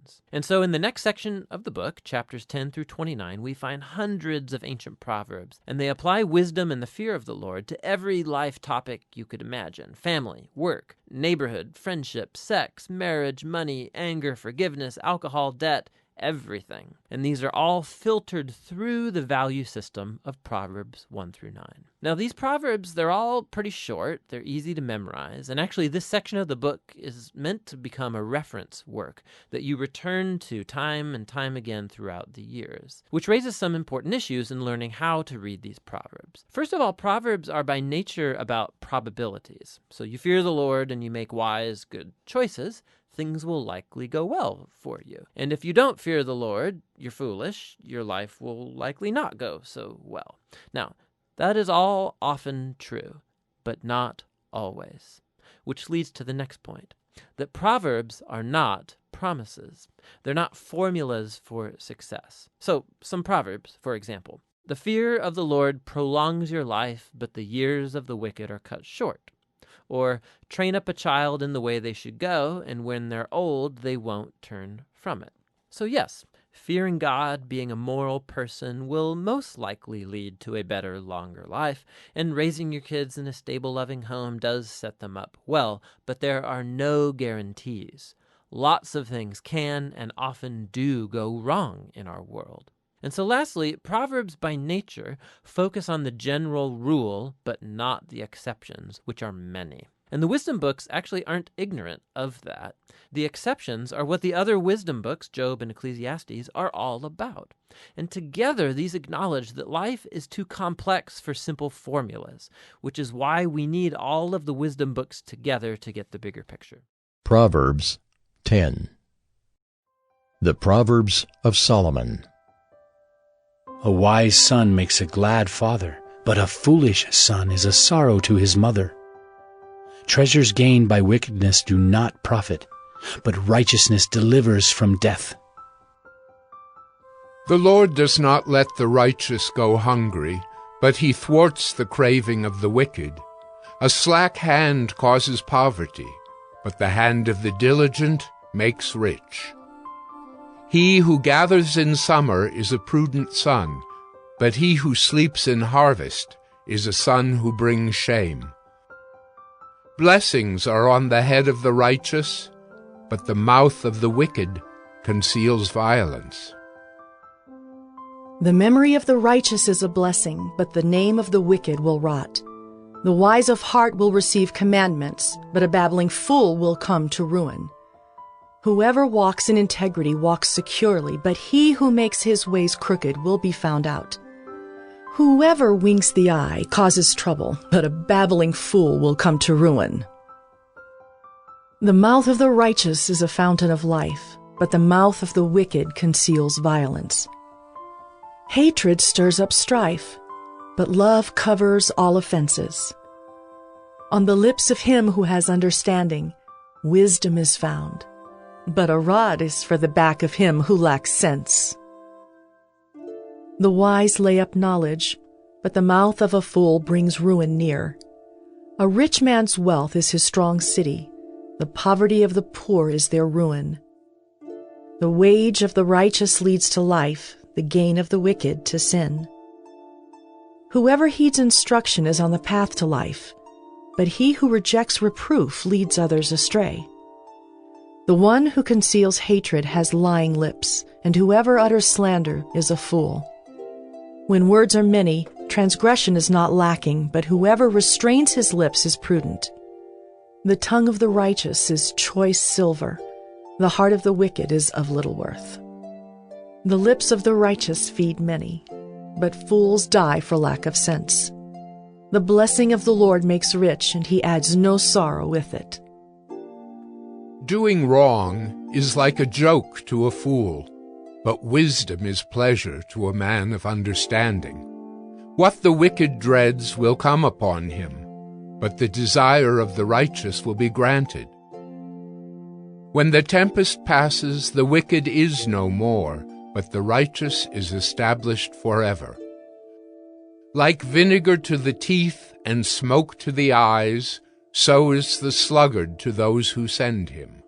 exceptions. And so in the next section of the book, chapters 10 through 29, we find hundreds of ancient proverbs, and they apply wisdom and the fear of the Lord to every life topic you could imagine: family, work, neighborhood, friendship, sex, marriage, money, anger, forgiveness, alcohol, debt, everything. And these are all filtered through the value system of Proverbs 1 through 9. Now, these Proverbs, they're all pretty short, they're easy to memorize, and actually this section of the book is meant to become a reference work that you return to time and time again throughout the years, which raises some important issues in learning how to read these Proverbs. First of all, Proverbs are by nature about probabilities. So you fear the Lord and you make wise, good choices, things will likely go well for you. And if you don't fear the Lord, you're foolish, your life will likely not go so well. Now, that is all often true, but not always. Which leads to the next point, that Proverbs are not promises. They're not formulas for success. So, some Proverbs, for example. The fear of the Lord prolongs your life, but the years of the wicked are cut short. Or, train up a child in the way they should go, and when they're old, they won't turn from it. So yes, fearing God, being a moral person, will most likely lead to a better, longer life, and raising your kids in a stable, loving home does set them up well, but there are no guarantees. Lots of things can and often do go wrong in our world. And so lastly, Proverbs by nature focus on the general rule, but not the exceptions, which are many. And the wisdom books actually aren't ignorant of that. The exceptions are what the other wisdom books, Job and Ecclesiastes, are all about. And together, these acknowledge that life is too complex for simple formulas, which is why we need all of the wisdom books together to get the bigger picture. Proverbs 10. The Proverbs of Solomon. A wise son makes a glad father, but a foolish son is a sorrow to his mother. Treasures gained by wickedness do not profit, but righteousness delivers from death. The Lord does not let the righteous go hungry, but he thwarts the craving of the wicked. A slack hand causes poverty, but the hand of the diligent makes rich. He who gathers in summer is a prudent son, but he who sleeps in harvest is a son who brings shame. Blessings are on the head of the righteous, but the mouth of the wicked conceals violence. The memory of the righteous is a blessing, but the name of the wicked will rot. The wise of heart will receive commandments, but a babbling fool will come to ruin. Whoever walks in integrity walks securely, but he who makes his ways crooked will be found out. Whoever winks the eye causes trouble, but a babbling fool will come to ruin. The mouth of the righteous is a fountain of life, but the mouth of the wicked conceals violence. Hatred stirs up strife, but love covers all offenses. On the lips of him who has understanding, wisdom is found, but a rod is for the back of him who lacks sense. The wise lay up knowledge, but the mouth of a fool brings ruin near. A rich man's wealth is his strong city. The poverty of the poor is their ruin. The wage of the righteous leads to life, the gain of the wicked to sin. Whoever heeds instruction is on the path to life, but he who rejects reproof leads others astray. The one who conceals hatred has lying lips, and whoever utters slander is a fool. When words are many, transgression is not lacking, but whoever restrains his lips is prudent. The tongue of the righteous is choice silver. The heart of the wicked is of little worth. The lips of the righteous feed many, but fools die for lack of sense. The blessing of the Lord makes rich, and he adds no sorrow with it. Doing wrong is like a joke to a fool, but wisdom is pleasure to a man of understanding. What the wicked dreads will come upon him, but the desire of the righteous will be granted. When the tempest passes, the wicked is no more, but the righteous is established forever. Like vinegar to the teeth and smoke to the eyes, so is the sluggard to those who send him.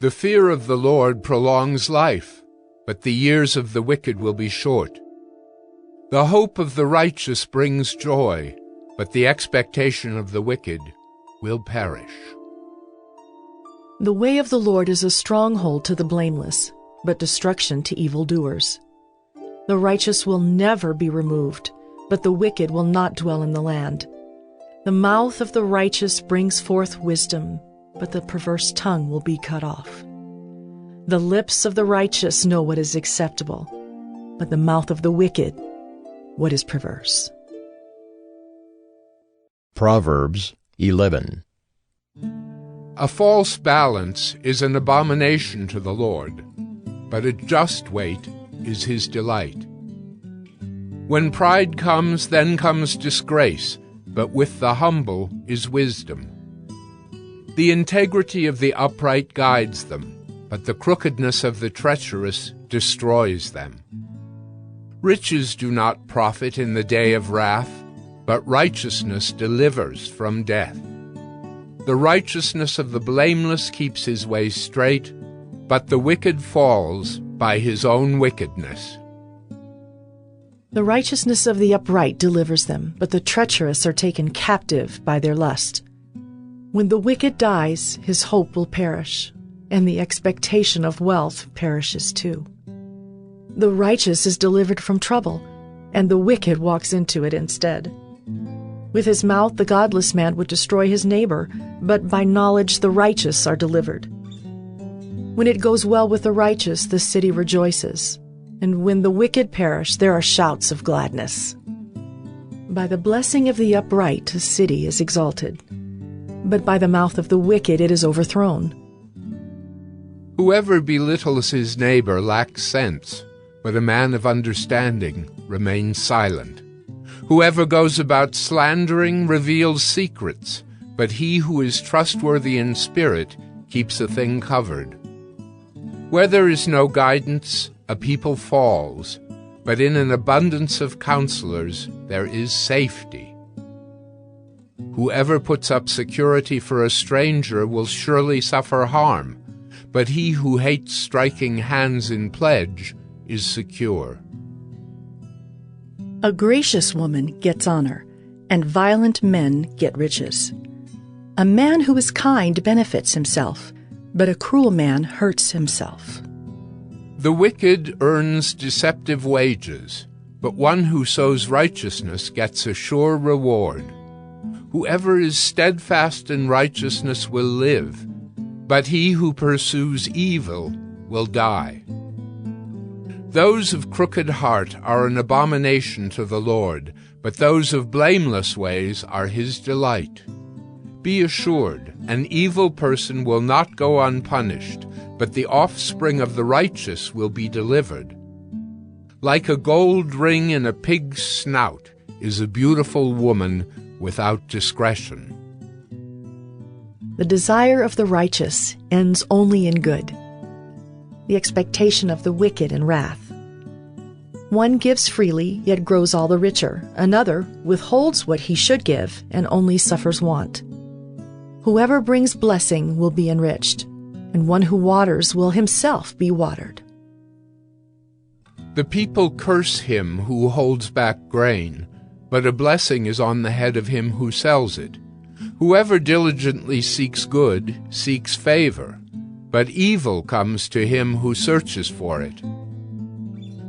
The fear of the Lord prolongs life, but the years of the wicked will be short. The hope of the righteous brings joy, but the expectation of the wicked will perish. The way of the Lord is a stronghold to the blameless, but destruction to evildoers. The righteous will never be removed, but the wicked will not dwell in the land. The mouth of the righteous brings forth wisdom, but the perverse tongue will be cut off. The lips of the righteous know what is acceptable, but the mouth of the wicked, what is perverse. Proverbs 11. A false balance is an abomination to the Lord, but a just weight is his delight. When pride comes, then comes disgrace, but with the humble is wisdom. The integrity of the upright guides them, but the crookedness of the treacherous destroys them. Riches do not profit in the day of wrath, but righteousness delivers from death. The righteousness of the blameless keeps his way straight, but the wicked falls by his own wickedness. The righteousness of the upright delivers them, but the treacherous are taken captive by their lust. When the wicked dies, his hope will perish, and the expectation of wealth perishes too. The righteous is delivered from trouble, and the wicked walks into it instead. With his mouth the godless man would destroy his neighbor, but by knowledge the righteous are delivered. When it goes well with the righteous, the city rejoices, and when the wicked perish, there are shouts of gladness. By the blessing of the upright a city is exalted, but by the mouth of the wicked it is overthrown. Whoever belittles his neighbor lacks sense, but a man of understanding remains silent. Whoever goes about slandering reveals secrets, but he who is trustworthy in spirit keeps a thing covered. Where there is no guidance, a people falls, but in an abundance of counselors there is safety. Whoever puts up security for a stranger will surely suffer harm, but he who hates striking hands in pledge is secure. A gracious woman gets honor, and violent men get riches. A man who is kind benefits himself, but a cruel man hurts himself. The wicked earns deceptive wages, but one who sows righteousness gets a sure reward. Whoever is steadfast in righteousness will live, but he who pursues evil will die. Those of crooked heart are an abomination to the Lord, but those of blameless ways are his delight. Be assured, an evil person will not go unpunished, but the offspring of the righteous will be delivered. Like a gold ring in a pig's snout is a beautiful woman without discretion. The desire of the righteous ends only in good, the expectation of the wicked in wrath. One gives freely, yet grows all the richer. Another withholds what he should give, and only suffers want. Whoever brings blessing will be enriched, and one who waters will himself be watered. The people curse him who holds back grain, but a blessing is on the head of him who sells it. Whoever diligently seeks good seeks favor, but evil comes to him who searches for it.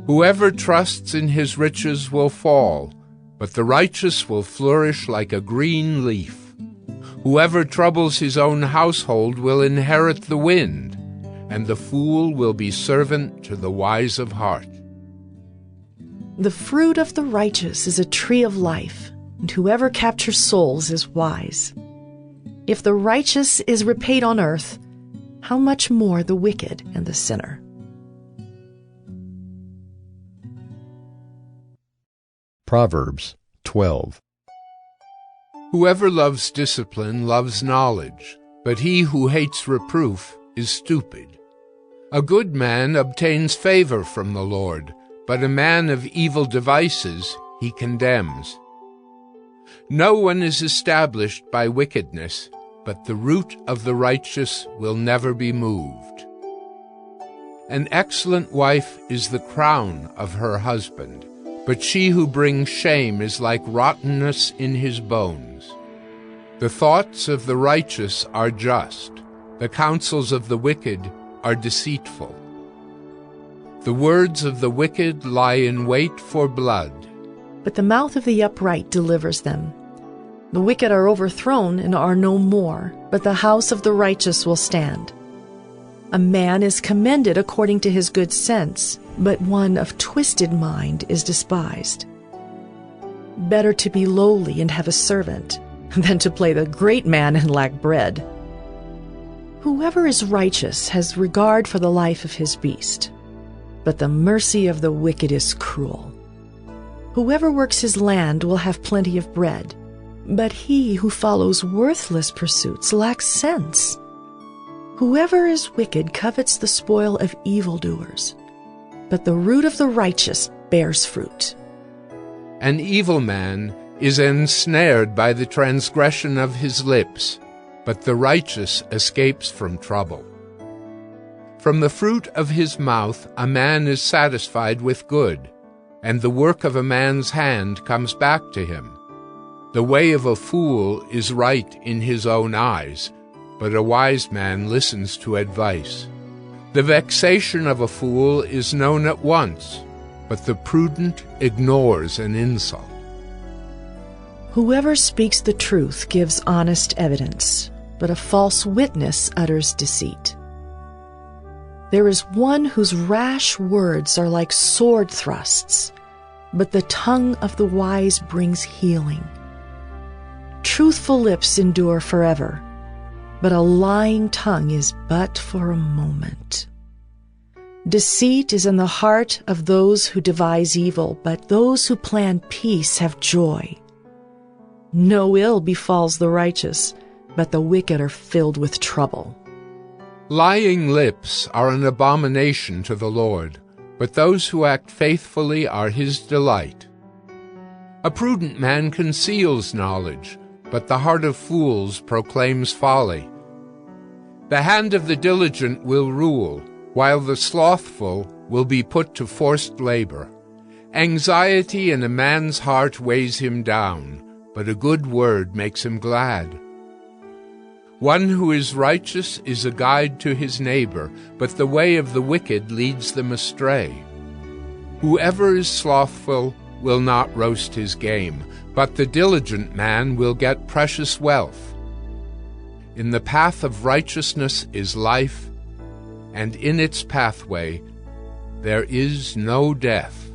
Whoever trusts in his riches will fall, but the righteous will flourish like a green leaf. Whoever troubles his own household will inherit the wind, and the fool will be servant to the wise of heart. The fruit of the righteous is a tree of life, and whoever captures souls is wise. If the righteous is repaid on earth, how much more the wicked and the sinner? Proverbs 12. Whoever loves discipline loves knowledge, but he who hates reproof is stupid. A good man obtains favor from the Lord, but a man of evil devices he condemns. No one is established by wickedness, but the root of the righteous will never be moved. An excellent wife is the crown of her husband, but she who brings shame is like rottenness in his bones. The thoughts of the righteous are just, the counsels of the wicked are deceitful. The words of the wicked lie in wait for blood, but the mouth of the upright delivers them. The wicked are overthrown and are no more, but the house of the righteous will stand. A man is commended according to his good sense, but one of twisted mind is despised. Better to be lowly and have a servant than to play the great man and lack bread. Whoever is righteous has regard for the life of his beast, but the mercy of the wicked is cruel. Whoever works his land will have plenty of bread, but he who follows worthless pursuits lacks sense. Whoever is wicked covets the spoil of evildoers, but the root of the righteous bears fruit. An evil man is ensnared by the transgression of his lips, but the righteous escapes from trouble. From the fruit of his mouth a man is satisfied with good, and the work of a man's hand comes back to him. The way of a fool is right in his own eyes, but a wise man listens to advice. The vexation of a fool is known at once, but the prudent ignores an insult. Whoever speaks the truth gives honest evidence, but a false witness utters deceit. There is one whose rash words are like sword thrusts, but the tongue of the wise brings healing. Truthful lips endure forever, but a lying tongue is but for a moment. Deceit is in the heart of those who devise evil, but those who plan peace have joy. No ill befalls the righteous, but the wicked are filled with trouble. Lying lips are an abomination to the Lord, but those who act faithfully are his delight. A prudent man conceals knowledge, but the heart of fools proclaims folly. The hand of the diligent will rule, while the slothful will be put to forced labor. Anxiety in a man's heart weighs him down, but a good word makes him glad. One who is righteous is a guide to his neighbor, but the way of the wicked leads them astray. Whoever is slothful will not roast his game, but the diligent man will get precious wealth. In the path of righteousness is life, and in its pathway there is no death.